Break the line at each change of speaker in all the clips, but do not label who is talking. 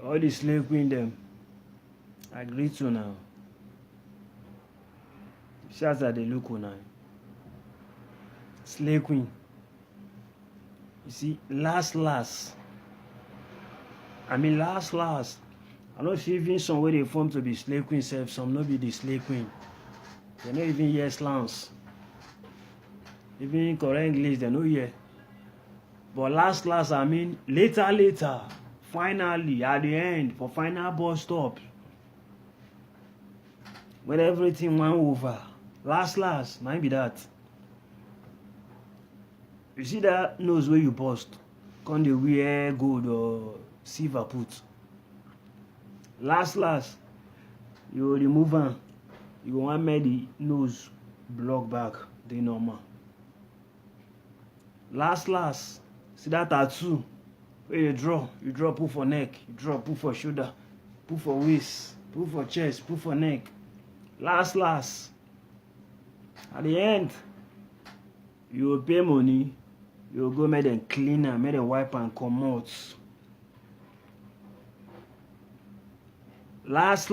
All the slave queen them agree to now. Shots that they look now. Slave queen. You see, last. I know see even some way they form to be slave queen self, some not be the slave queen. They not even hear slangs. Even correct English, they know hear. But last, I mean later, finally, at the end, for final bus stop. When everything went over. Last, might be that. You see that nose where you bust? Can they wear gold or silver put? Last, you remove am. You want make the nose block back the normal. Last, see that tattoo where you draw put for neck, you draw put for shoulder, put for waist, put for chest, put for neck. Last, at the end, you will pay money, you will go make them clean am, make them wipe and comot. Last,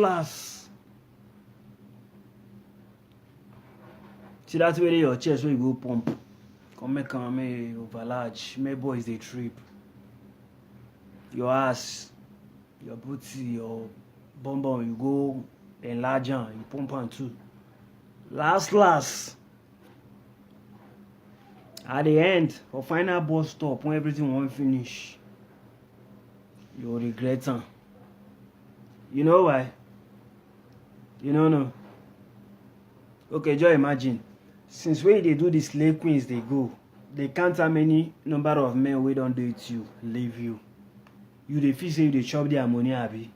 see that way your chest where you go pump. Come make over large, make boys they trip. Your ass, your booty, your bum you go enlarge am, you pump am too. Last. At the end, for final bus stop, when everything won't finish, you will regret am. You know why? You don't know. Okay, just imagine. Since when they do the slave queens, they count how many number of men wey don date you, leave you. You dey feel say you dey chop their money, abi?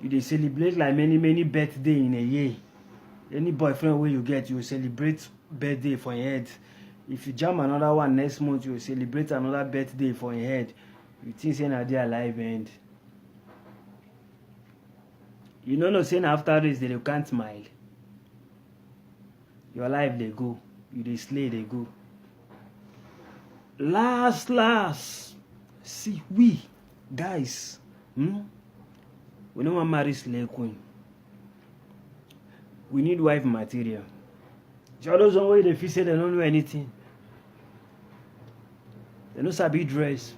You dey celebrate like many birthday in a year. Any boyfriend wey you get, you celebrate birthday for your head. If you jam another one next month, you celebrate another birthday for your head. You think say na their life end. You know say after this they can't smile. Your life they go, you dey slay they go. Last, see we guys, we don't want marry slave queen. We need wife material. The others one way they feel say they don't know anything. They know sabi dress.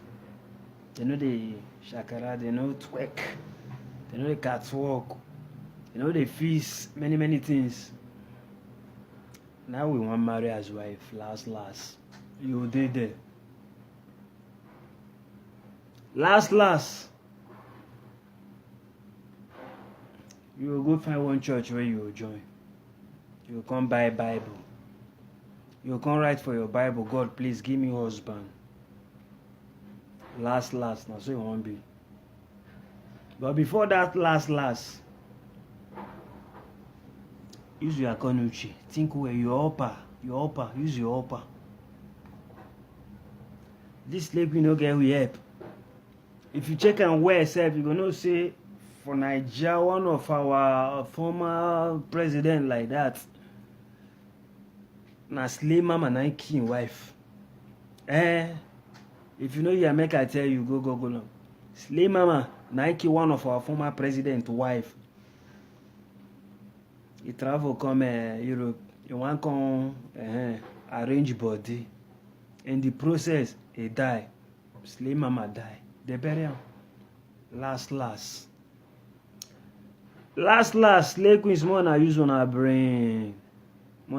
They know the shakara. They know twerk. They know the catwalk. They know the feast. Many things. Now we want marry as wife. Last. You did there. Last. You will go find one church where you will join. You will come buy Bible. You will come write for your Bible, God, please give me husband. Last. Now so it won't be. But before that last, use your economy. Think where your upper. Use your upper. This slave will not get we help. If you check and where self, you're gonna say for Nigeria, one of our former president like that. Na slave mama na king wife. If you know you make I tell you, go now. Slave mama na one of our former president wife. He travel come Europe. He want come arrange body. In the process, he die. Slave mama die. They bury him. Last. Slave queens more na use on her brain. You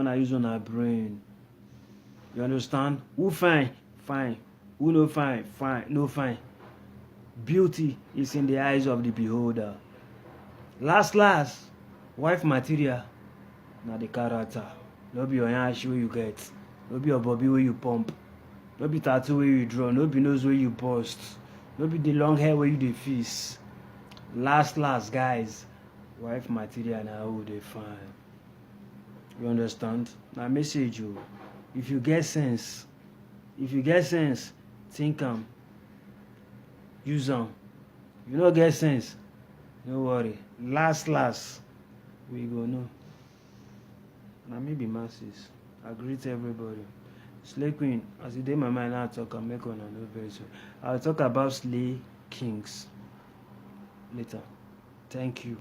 understand? Who fine? Fine. Who no fine? Fine. No fine. Beauty is in the eyes of the beholder. Last. Wife material. Na the character. No be your yash where you get. No be your bobby where you pump. No be tattoo where you draw. No be nose where you bust. No be the long hair where you dey fix. Last, guys. Wife material na who they find. You understand? Now message you. If you get sense, think am. Use am. If you no get sense, no worry. Last, we go know. Now maybe masses. I greet everybody. Slay Queen, as e dey my mind now, I talk and make una know very soon. I'll talk about Slay Kings later. Thank you.